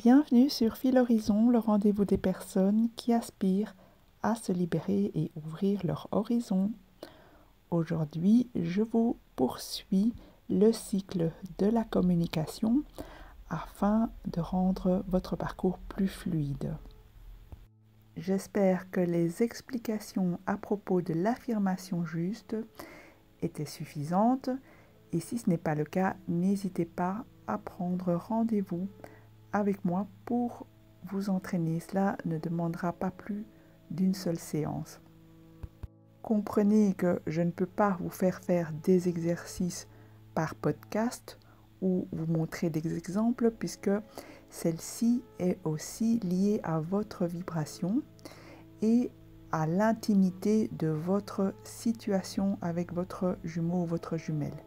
Bienvenue sur Fil Horizon, le rendez-vous des personnes qui aspirent à se libérer et ouvrir leur horizon. Aujourd'hui, je vous poursuis le cycle de la communication afin de rendre votre parcours plus fluide. J'espère que les explications à propos de l'affirmation juste étaient suffisantes et si ce n'est pas le cas, n'hésitez pas à prendre rendez-vous avec moi pour vous entraîner. Cela ne demandera pas plus d'une seule séance. Comprenez que je ne peux pas vous faire des exercices par podcast ou vous montrer des exemples puisque celle-ci est aussi liée à votre vibration et à l'intimité de votre situation avec votre jumeau ou votre jumelle.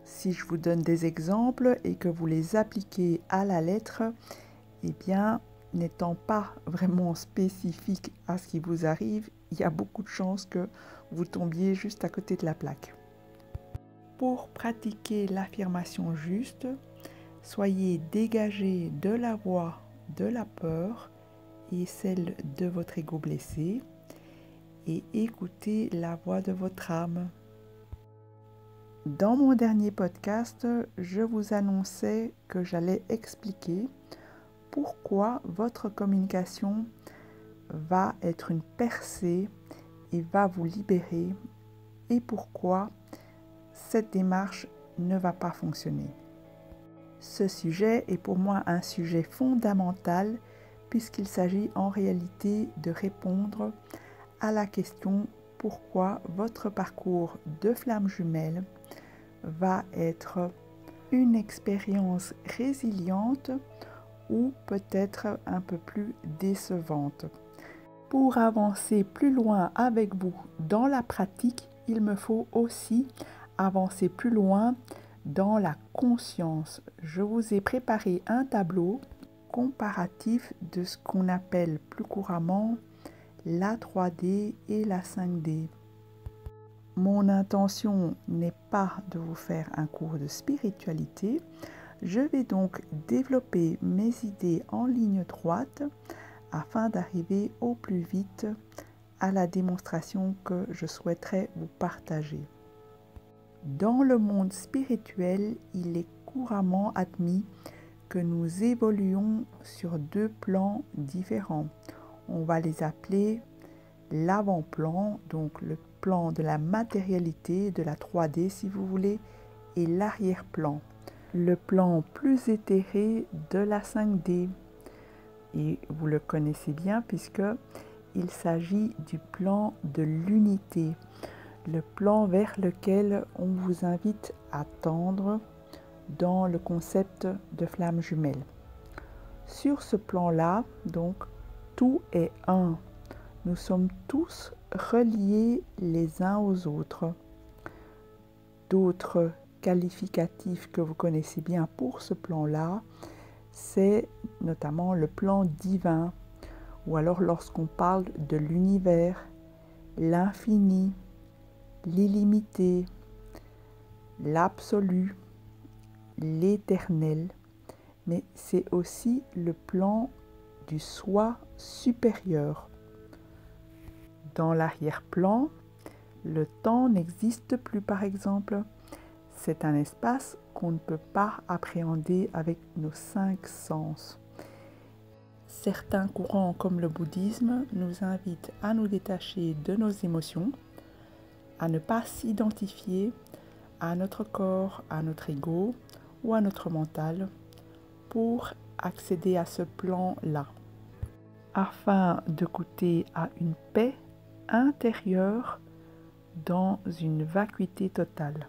Si je vous donne des exemples et que vous les appliquez à la lettre, eh bien, n'étant pas vraiment spécifique à ce qui vous arrive, il y a beaucoup de chances que vous tombiez juste à côté de la plaque. Pour pratiquer l'affirmation juste, soyez dégagé de la voix de la peur et celle de votre ego blessé et écoutez la voix de votre âme. Dans mon dernier podcast, je vous annonçais que j'allais expliquer pourquoi votre communication va être une percée et va vous libérer et pourquoi cette démarche ne va pas fonctionner. Ce sujet est pour moi un sujet fondamental puisqu'il s'agit en réalité de répondre à la question pourquoi votre parcours de flamme jumelle va être une expérience résiliente ou peut-être un peu plus décevante. Pour avancer plus loin avec vous dans la pratique, il me faut aussi avancer plus loin dans la conscience. Je vous ai préparé un tableau comparatif de ce qu'on appelle plus couramment la 3D et la 5D. Mon intention n'est pas de vous faire un cours de spiritualité. Je vais donc développer mes idées en ligne droite afin d'arriver au plus vite à la démonstration que je souhaiterais vous partager. Dans le monde spirituel, il est couramment admis que nous évoluons sur deux plans différents. On va les appeler l'avant-plan, donc le plan de la matérialité, de la 3D si vous voulez, et l'arrière-plan, le plan plus éthéré de la 5D. Et vous le connaissez bien puisque il s'agit du plan de l'unité, le plan vers lequel on vous invite à tendre dans le concept de flamme jumelle. Sur ce plan-là, donc, tout est un. Nous sommes tous reliés les uns aux autres. D'autres qualificatifs que vous connaissez bien pour ce plan-là, c'est notamment le plan divin, ou alors lorsqu'on parle de l'univers, l'infini, l'illimité, l'absolu, l'éternel, mais c'est aussi le plan du soi supérieur. Dans l'arrière-plan, le temps n'existe plus par exemple. C'est un espace qu'on ne peut pas appréhender avec nos 5 sens. Certains courants comme le bouddhisme nous invitent à nous détacher de nos émotions, à ne pas s'identifier à notre corps, à notre ego ou à notre mental pour accéder à ce plan-là, afin de goûter à une paix intérieure dans une vacuité totale.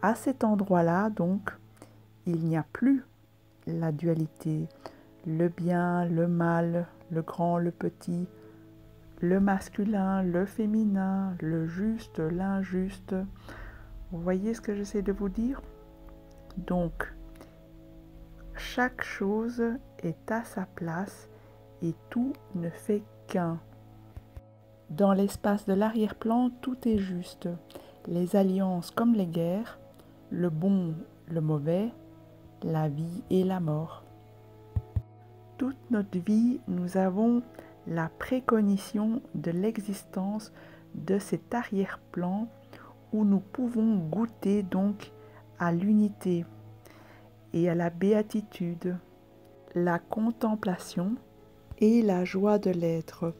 À cet endroit-là, donc, il n'y a plus la dualité, le bien, le mal, le grand, le petit, le masculin, le féminin, le juste, l'injuste. Vous voyez ce que j'essaie de vous dire? Donc, chaque chose est à sa place et tout ne fait qu'un. Dans l'espace de l'arrière-plan, tout est juste. Les alliances comme les guerres, le bon, le mauvais, la vie et la mort. Toute notre vie, nous avons la précognition de l'existence de cet arrière-plan où nous pouvons goûter donc à l'unité et à la béatitude, la contemplation et la joie de l'être.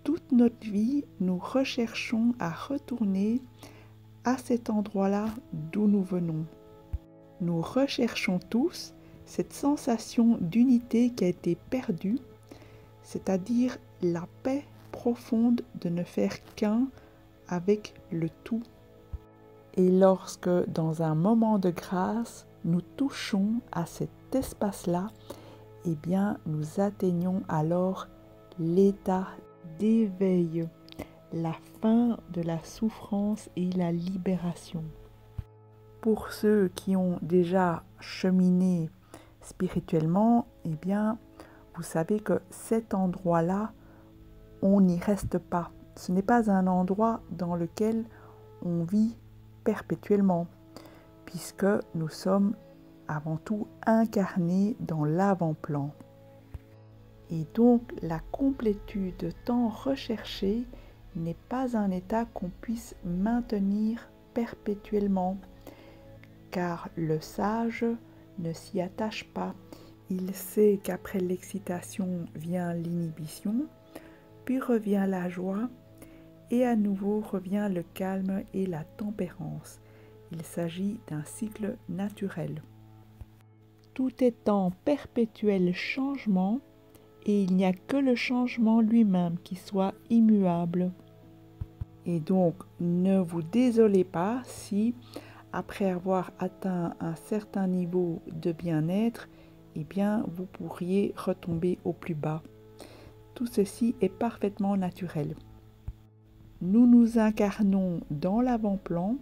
Toute notre vie, nous recherchons à retourner à cet endroit-là d'où nous venons. Nous recherchons tous cette sensation d'unité qui a été perdue, c'est-à-dire la paix profonde de ne faire qu'un avec le tout. Et lorsque, dans un moment de grâce, nous touchons à cet espace-là, eh bien, nous atteignons alors l'état d'éveil, la fin de la souffrance et la libération. Pour ceux qui ont déjà cheminé spirituellement, eh bien, vous savez que cet endroit-là, on n'y reste pas. Ce n'est pas un endroit dans lequel on vit perpétuellement, puisque nous sommes avant tout incarnés dans l'avant-plan. Et donc, la complétude tant recherchée n'est pas un état qu'on puisse maintenir perpétuellement, car le sage ne s'y attache pas. Il sait qu'après l'excitation vient l'inhibition, puis revient la joie, et à nouveau revient le calme et la tempérance. Il s'agit d'un cycle naturel. Tout est en perpétuel changement, et il n'y a que le changement lui-même qui soit immuable. Et donc, ne vous désolez pas si, après avoir atteint un certain niveau de bien-être, eh bien, vous pourriez retomber au plus bas. Tout ceci est parfaitement naturel. Nous nous incarnons dans l'avant-plan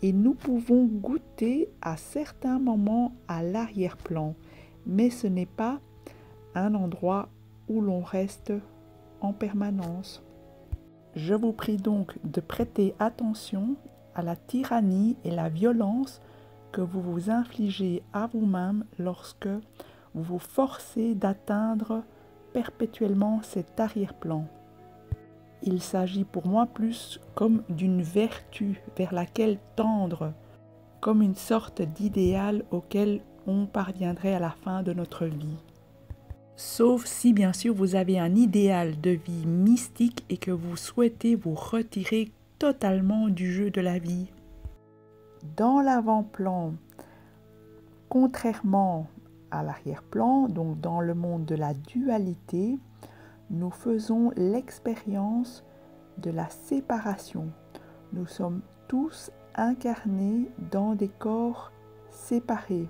et nous pouvons goûter à certains moments à l'arrière-plan, mais ce n'est pas un endroit où l'on reste en permanence. Je vous prie donc de prêter attention à la tyrannie et la violence que vous vous infligez à vous-même lorsque vous vous forcez d'atteindre perpétuellement cet arrière-plan. Il s'agit pour moi plus comme d'une vertu vers laquelle tendre, comme une sorte d'idéal auquel on parviendrait à la fin de notre vie. Sauf si bien sûr vous avez un idéal de vie mystique et que vous souhaitez vous retirer totalement du jeu de la vie. Dans l'avant-plan, contrairement à l'arrière-plan, donc dans le monde de la dualité, nous faisons l'expérience de la séparation. Nous sommes tous incarnés dans des corps séparés.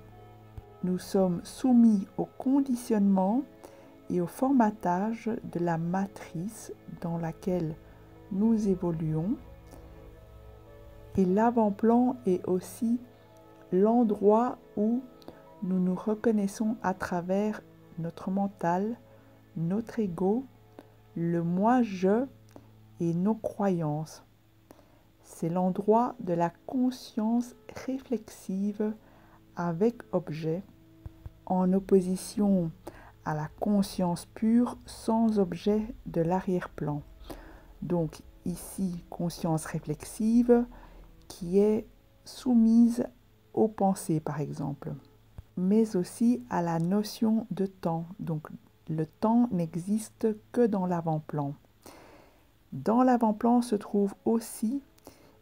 Nous sommes soumis au conditionnement et au formatage de la matrice dans laquelle nous évoluons. Et l'avant-plan est aussi l'endroit où nous nous reconnaissons à travers notre mental, notre ego, le moi-je et nos croyances. C'est l'endroit de la conscience réflexive avec objet, en opposition à la conscience pure sans objet de l'arrière-plan. Donc ici, conscience réflexive qui est soumise aux pensées par exemple, mais aussi à la notion de temps. Donc le temps n'existe que dans l'avant-plan. Dans l'avant-plan se trouvent aussi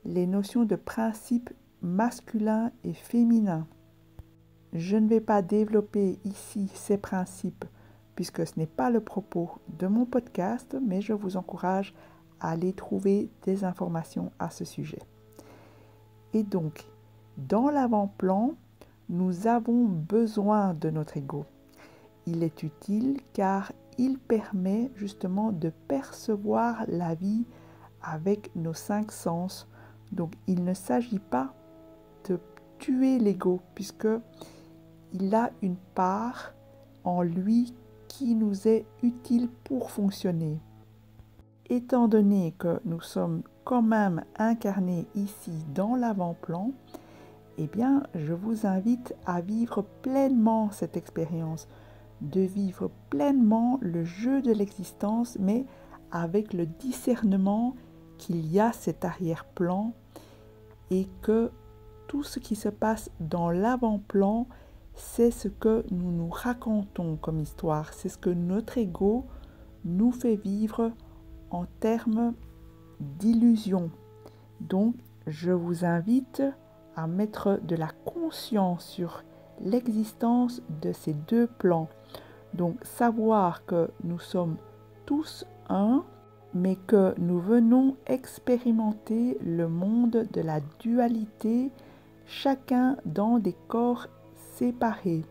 les notions de principes masculins et féminins. Je ne vais pas développer ici ces principes puisque ce n'est pas le propos de mon podcast, mais je vous encourage à aller trouver des informations à ce sujet. Et donc, dans l'avant-plan, nous avons besoin de notre ego. Il est utile car il permet justement de percevoir la vie avec nos 5 sens. Donc, il ne s'agit pas de tuer l'ego puisque il a une part en lui qui nous est utile pour fonctionner. Étant donné que nous sommes quand même incarnés ici dans l'avant-plan, eh bien, je vous invite à vivre pleinement cette expérience. de vivre pleinement le jeu de l'existence, mais avec le discernement qu'il y a cet arrière-plan et que tout ce qui se passe dans l'avant-plan, c'est ce que nous nous racontons comme histoire, c'est ce que notre ego nous fait vivre en termes d'illusion. Donc, je vous invite à mettre de la conscience sur l'existence de ces deux plans. Donc, savoir que nous sommes tous un, mais que nous venons expérimenter le monde de la dualité, chacun dans des corps séparés.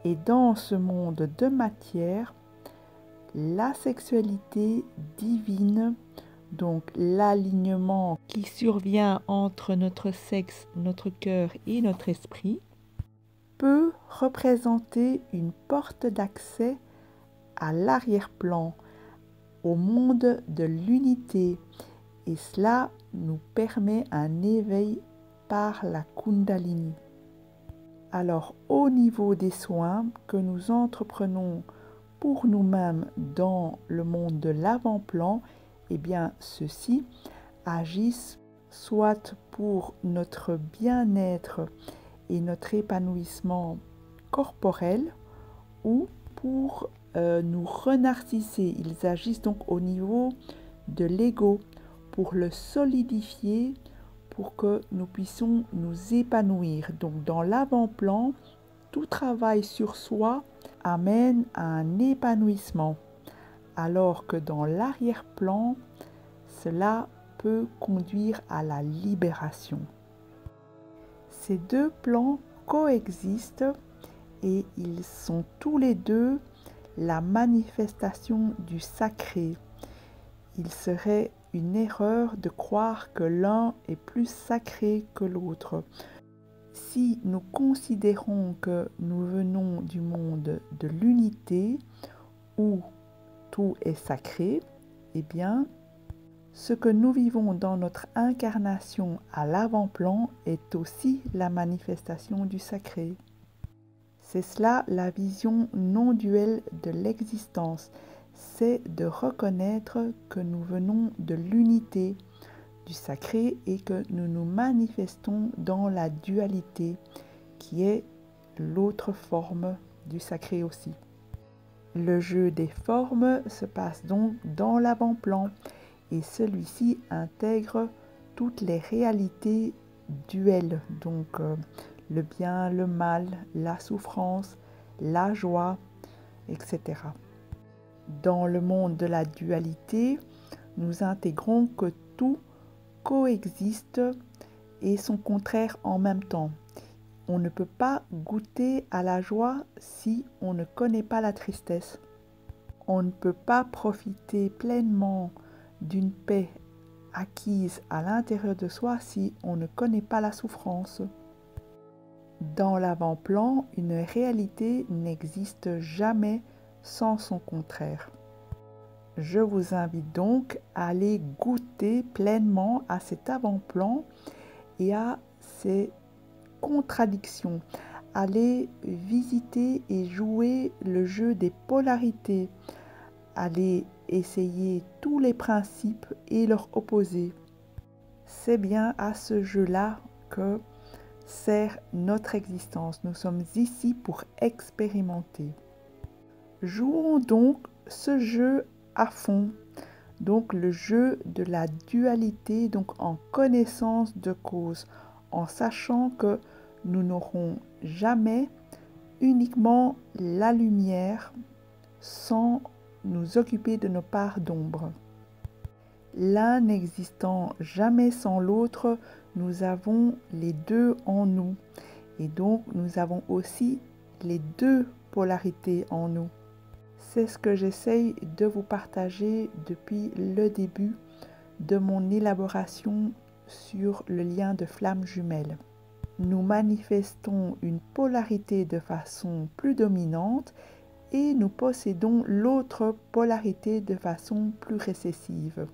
Et dans ce monde de matière, la sexualité divine, donc l'alignement qui survient entre notre sexe, notre cœur et notre esprit, peut représenter une porte d'accès à l'arrière-plan, au monde de l'unité, et cela nous permet un éveil par la Kundalini. Alors, au niveau des soins que nous entreprenons pour nous-mêmes dans le monde de l'avant-plan, eh bien, ceux-ci agissent soit pour notre bien-être et notre épanouissement corporel ou pour nous renarcisser. Ils agissent donc au niveau de l'ego pour le solidifier, pour que nous puissions nous épanouir. Donc dans l'avant-plan, tout travail sur soi amène à un épanouissement, alors que dans l'arrière-plan, cela peut conduire à la libération. Ces deux plans coexistent et ils sont tous les deux la manifestation du sacré. Il serait une erreur de croire que l'un est plus sacré que l'autre. Si nous considérons que nous venons du monde de l'unité, où tout est sacré, eh bien, ce que nous vivons dans notre incarnation à l'avant-plan est aussi la manifestation du sacré. C'est cela la vision non duelle de l'existence, c'est de reconnaître que nous venons de l'unité, du sacré et que nous nous manifestons dans la dualité, qui est l'autre forme du sacré aussi. Le jeu des formes se passe donc dans l'avant-plan et celui-ci intègre toutes les réalités duelles, donc le bien, le mal, la souffrance, la joie, etc. Dans le monde de la dualité, nous intégrons que tout coexiste et son contraire en même temps. On ne peut pas goûter à la joie si on ne connaît pas la tristesse. On ne peut pas profiter pleinement d'une paix acquise à l'intérieur de soi si on ne connaît pas la souffrance. Dans l'avant-plan, une réalité n'existe jamais sans son contraire. Je vous invite donc à aller goûter pleinement à cet avant-plan et à ces contradictions. Allez visiter et jouer le jeu des polarités. Allez essayer tous les principes et leurs opposés. C'est bien à ce jeu-là que sert notre existence. Nous sommes ici pour expérimenter. Jouons donc ce jeu à fond, donc le jeu de la dualité, donc en connaissance de cause, en sachant que nous n'aurons jamais uniquement la lumière sans nous occuper de nos parts d'ombre. L'un n'existant jamais sans l'autre, nous avons les deux en nous et donc nous avons aussi les deux polarités en nous. C'est ce que j'essaye de vous partager depuis le début de mon élaboration sur le lien de flamme jumelle. Nous manifestons une polarité de façon plus dominante et nous possédons l'autre polarité de façon plus récessive.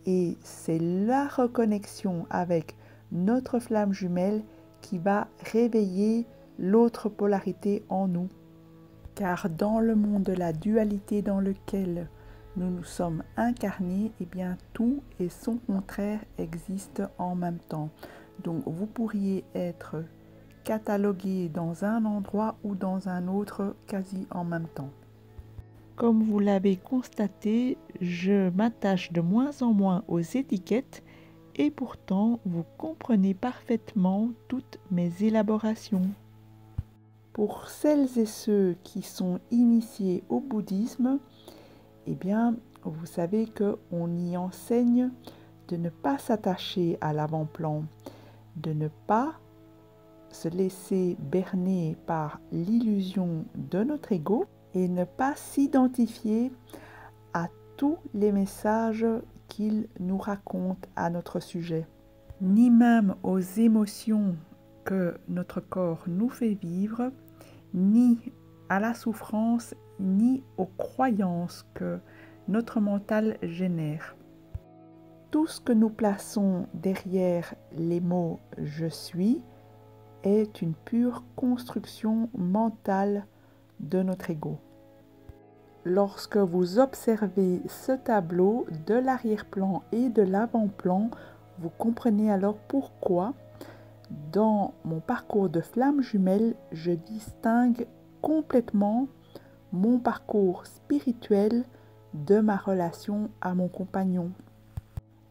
Et c'est la reconnexion avec notre flamme jumelle qui va réveiller l'autre polarité en nous. Car dans le monde de la dualité dans lequel nous nous sommes incarnés, eh bien tout et son contraire existent en même temps. Donc vous pourriez être catalogué dans un endroit ou dans un autre quasi en même temps. Comme vous l'avez constaté, je m'attache de moins en moins aux étiquettes et pourtant vous comprenez parfaitement toutes mes élaborations. Pour celles et ceux qui sont initiés au bouddhisme, eh bien, vous savez qu'on y enseigne de ne pas s'attacher à l'avant-plan, de ne pas se laisser berner par l'illusion de notre ego et ne pas s'identifier à tous les messages qu'il nous raconte à notre sujet, ni même aux émotions que notre corps nous fait vivre, ni à la souffrance, ni aux croyances que notre mental génère. Tout ce que nous plaçons derrière les mots « je suis » est une pure construction mentale de notre ego. Lorsque vous observez ce tableau de l'arrière-plan et de l'avant-plan, vous comprenez alors pourquoi, dans mon parcours de flamme jumelle, je distingue complètement mon parcours spirituel de ma relation à mon compagnon.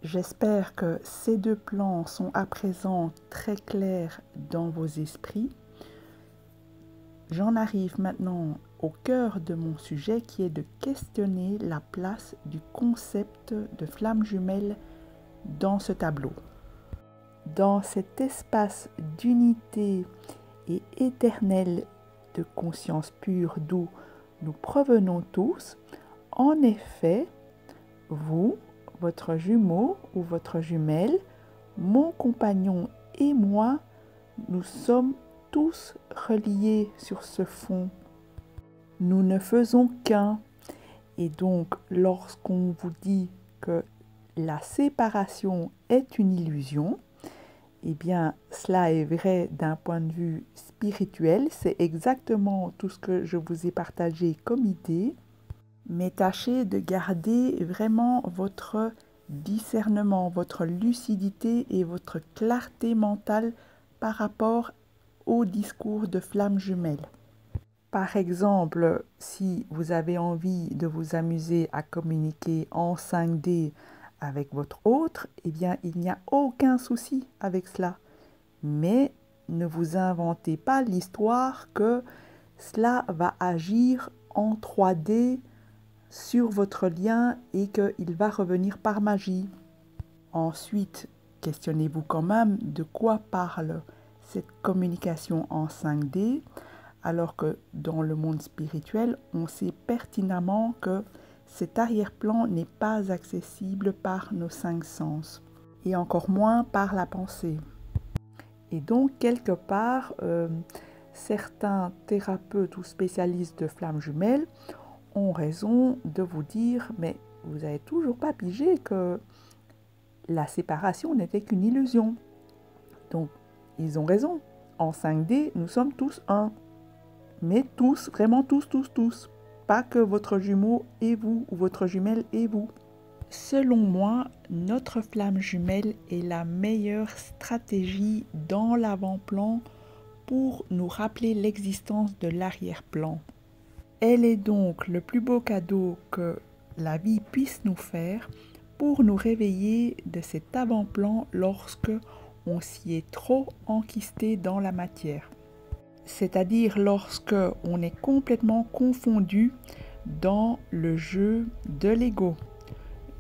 J'espère que ces deux plans sont à présent très clairs dans vos esprits. J'en arrive maintenant au cœur de mon sujet qui est de questionner la place du concept de flamme jumelle dans ce tableau. Dans cet espace d'unité et éternel de conscience pure d'où nous provenons tous, en effet, vous, votre jumeau ou votre jumelle, mon compagnon et moi, nous sommes tous reliés sur ce fond. Nous ne faisons qu'un. Et donc, lorsqu'on vous dit que la séparation est une illusion, eh bien, cela est vrai d'un point de vue spirituel. C'est exactement tout ce que je vous ai partagé comme idée. Mais tâchez de garder vraiment votre discernement, votre lucidité et votre clarté mentale par rapport au discours de flamme jumelle. Par exemple, si vous avez envie de vous amuser à communiquer en 5D avec votre autre, eh bien, il n'y a aucun souci avec cela. Mais ne vous inventez pas l'histoire que cela va agir en 3D sur votre lien et qu'il va revenir par magie. Ensuite, questionnez-vous quand même de quoi parle cette communication en 5D, alors que dans le monde spirituel, on sait pertinemment que cet arrière-plan n'est pas accessible par nos 5 sens, et encore moins par la pensée. Et donc, quelque part, certains thérapeutes ou spécialistes de flammes jumelles ont raison de vous dire « mais vous n'avez toujours pas pigé que la séparation n'était qu'une illusion ». Donc, ils ont raison. En 5D, nous sommes tous un. Mais tous, vraiment tous. Pas que votre jumeau et vous, ou votre jumelle et vous. Selon moi, notre flamme jumelle est la meilleure stratégie dans l'avant-plan pour nous rappeler l'existence de l'arrière-plan. Elle est donc le plus beau cadeau que la vie puisse nous faire pour nous réveiller de cet avant-plan lorsque on s'y est trop enquisté dans la matière. C'est-à-dire lorsque on est complètement confondu dans le jeu de l'ego,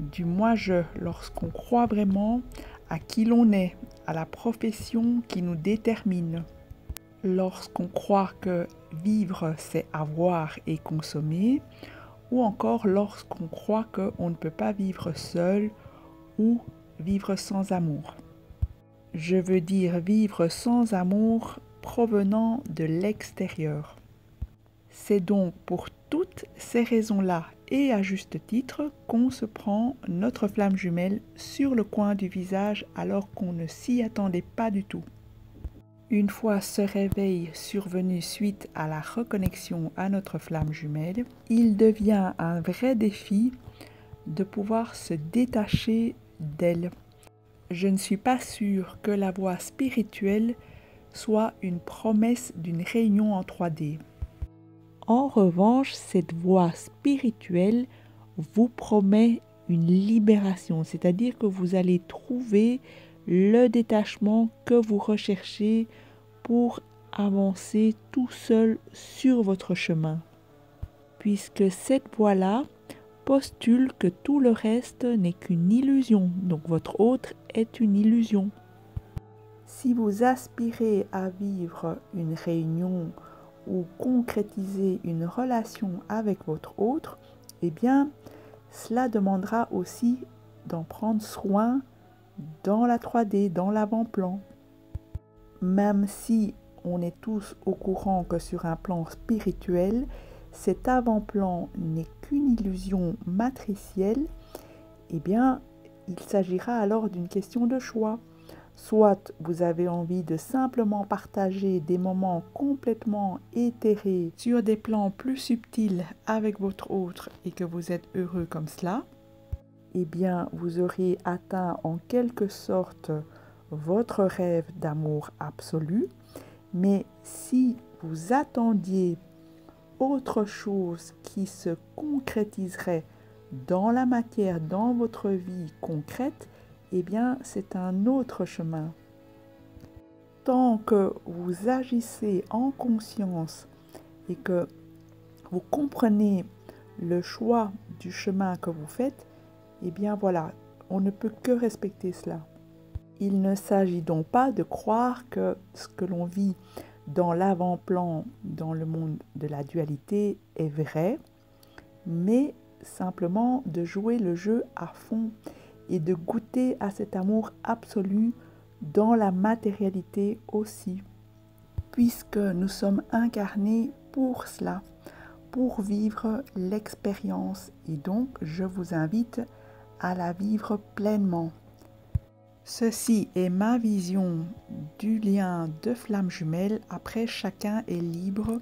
du moi-je, lorsqu'on croit vraiment à qui l'on est, à la profession qui nous détermine. Lorsqu'on croit que vivre, c'est avoir et consommer, ou encore lorsqu'on croit qu'on ne peut pas vivre seul ou vivre sans amour. Je veux dire vivre sans amour provenant de l'extérieur. C'est donc pour toutes ces raisons-là, et à juste titre, qu'on se prend notre flamme jumelle sur le coin du visage alors qu'on ne s'y attendait pas du tout. Une fois ce réveil survenu suite à la reconnexion à notre flamme jumelle, il devient un vrai défi de pouvoir se détacher d'elle. Je ne suis pas sûre que la voie spirituelle soit une promesse d'une réunion en 3D. En revanche, cette voie spirituelle vous promet une libération, c'est-à-dire que vous allez trouver le détachement que vous recherchez pour avancer tout seul sur votre chemin. Puisque cette voie-là postule que tout le reste n'est qu'une illusion, donc votre autre est une illusion. Si vous aspirez à vivre une réunion ou concrétiser une relation avec votre autre, eh bien, cela demandera aussi d'en prendre soin dans la 3D, dans l'avant-plan. Même si on est tous au courant que sur un plan spirituel, cet avant-plan n'est qu'une illusion matricielle, eh bien, il s'agira alors d'une question de choix. Soit vous avez envie de simplement partager des moments complètement éthérés sur des plans plus subtils avec votre autre et que vous êtes heureux comme cela, eh bien, vous aurez atteint en quelque sorte votre rêve d'amour absolu. Mais si vous attendiez autre chose qui se concrétiserait dans la matière, dans votre vie concrète, eh bien, c'est un autre chemin. Tant que vous agissez en conscience et que vous comprenez le choix du chemin que vous faites, eh bien voilà, on ne peut que respecter cela. Il ne s'agit donc pas de croire que ce que l'on vit dans l'avant-plan, dans le monde de la dualité, est vrai, mais simplement de jouer le jeu à fond et de goûter à cet amour absolu dans la matérialité aussi, puisque nous sommes incarnés pour cela, pour vivre l'expérience, et donc je vous invite à la vivre pleinement. Ceci est ma vision du lien de flamme jumelle. Après, chacun est libre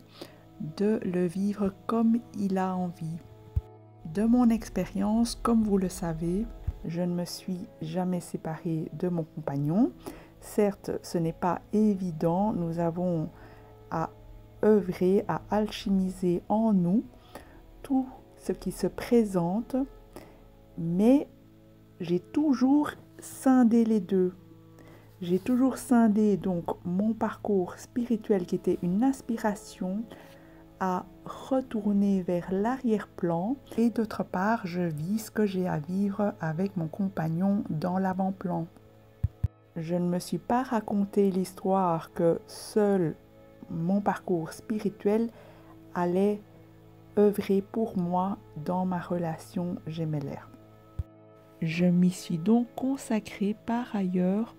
de le vivre comme il a envie. De mon expérience, comme vous le savez, je ne me suis jamais séparée de mon compagnon. Certes, ce n'est pas évident, nous avons à œuvrer, à alchimiser en nous tout ce qui se présente, mais j'ai toujours scindé les deux. J'ai toujours scindé donc mon parcours spirituel qui était une aspiration à retourner vers l'arrière-plan et d'autre part, je vis ce que j'ai à vivre avec mon compagnon dans l'avant-plan. Je ne me suis pas raconté l'histoire que seul mon parcours spirituel allait œuvrer pour moi dans ma relation gémellaire. Je m'y suis donc consacrée par ailleurs,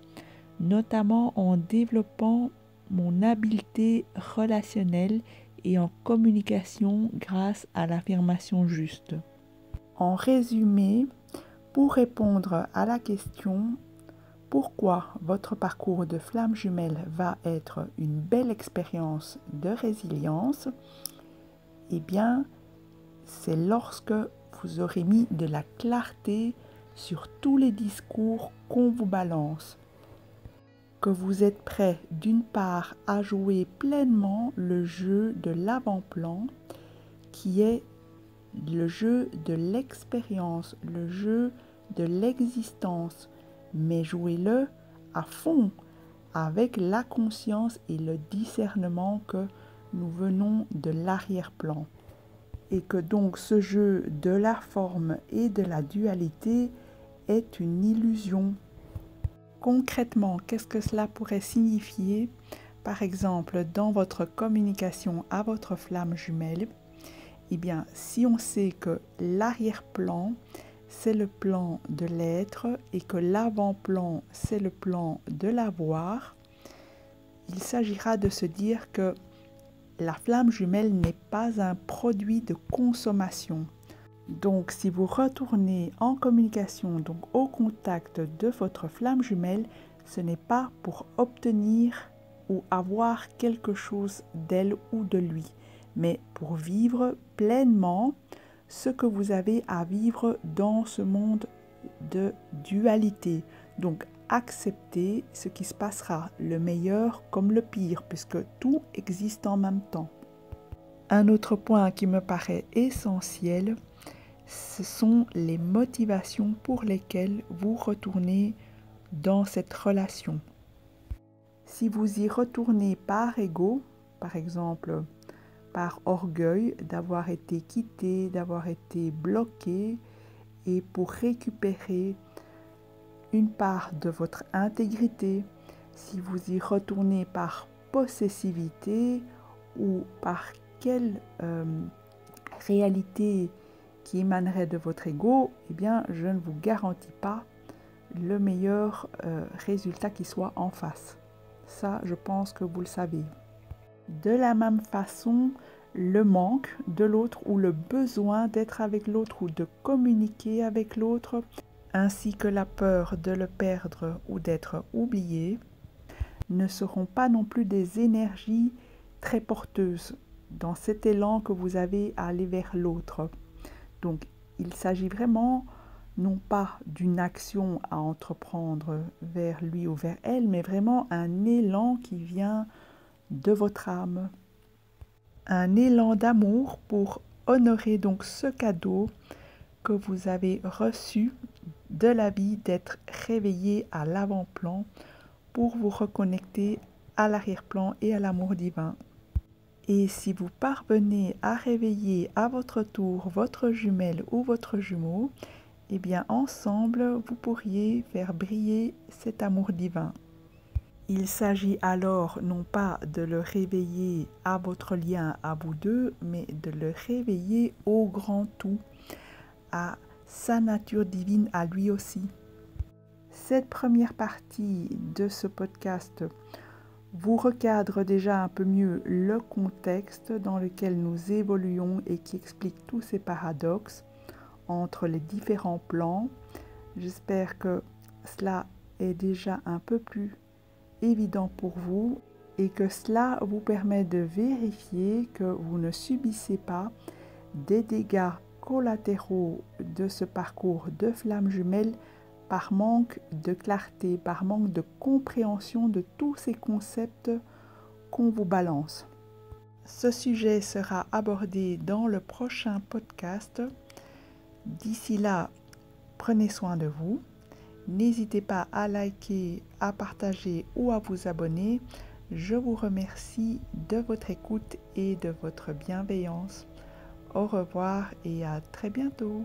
notamment en développant mon habileté relationnelle et en communication grâce à l'affirmation juste. En résumé, pour répondre à la question pourquoi votre parcours de flamme jumelle va être une belle expérience de résilience, eh bien, c'est lorsque vous aurez mis de la clarté sur tous les discours qu'on vous balance, que vous êtes prêt d'une part à jouer pleinement le jeu de l'avant-plan qui est le jeu de l'expérience, le jeu de l'existence, mais jouez-le à fond avec la conscience et le discernement que nous venons de l'arrière-plan. Et que donc ce jeu de la forme et de la dualité est une illusion. Concrètement, qu'est-ce que cela pourrait signifier? Par exemple, dans votre communication à votre flamme jumelle, eh bien, si on sait que l'arrière-plan, c'est le plan de l'être et que l'avant-plan, c'est le plan de l'avoir, il s'agira de se dire que la flamme jumelle n'est pas un produit de consommation. Donc, si vous retournez en communication, donc au contact de votre flamme jumelle, ce n'est pas pour obtenir ou avoir quelque chose d'elle ou de lui, mais pour vivre pleinement ce que vous avez à vivre dans ce monde de dualité. Donc, accepter ce qui se passera, le meilleur comme le pire, puisque tout existe en même temps. Un autre point qui me paraît essentiel, ce sont les motivations pour lesquelles vous retournez dans cette relation. Si vous y retournez par ego, par exemple par orgueil d'avoir été quitté, d'avoir été bloqué, et pour récupérer une part de votre intégrité, si vous y retournez par possessivité ou par quelle réalité qui émanerait de votre ego, eh bien, je ne vous garantis pas le meilleur résultat qui soit en face. Ça, je pense que vous le savez. De la même façon, le manque de l'autre ou le besoin d'être avec l'autre ou de communiquer avec l'autre, ainsi que la peur de le perdre ou d'être oublié, ne seront pas non plus des énergies très porteuses dans cet élan que vous avez à aller vers l'autre. Donc, il s'agit vraiment non pas d'une action à entreprendre vers lui ou vers elle, mais vraiment un élan qui vient de votre âme. Un élan d'amour pour honorer donc ce cadeau que vous avez reçu de la vie d'être réveillé à l'avant-plan pour vous reconnecter à l'arrière-plan et à l'amour divin. Et si vous parvenez à réveiller à votre tour votre jumelle ou votre jumeau, eh bien ensemble, vous pourriez faire briller cet amour divin. Il s'agit alors non pas de le réveiller à votre lien à vous deux, mais de le réveiller au grand tout, à sa nature divine à lui aussi. Cette première partie de ce podcast vous recadre déjà un peu mieux le contexte dans lequel nous évoluons et qui explique tous ces paradoxes entre les différents plans. J'espère que cela est déjà un peu plus évident pour vous et que cela vous permet de vérifier que vous ne subissez pas des dégâts collatéraux de ce parcours de flamme jumelle par manque de clarté, par manque de compréhension de tous ces concepts qu'on vous balance. Ce sujet sera abordé dans le prochain podcast. D'ici là, prenez soin de vous. N'hésitez pas à liker, à partager ou à vous abonner. Je vous remercie de votre écoute et de votre bienveillance. Au revoir et à très bientôt.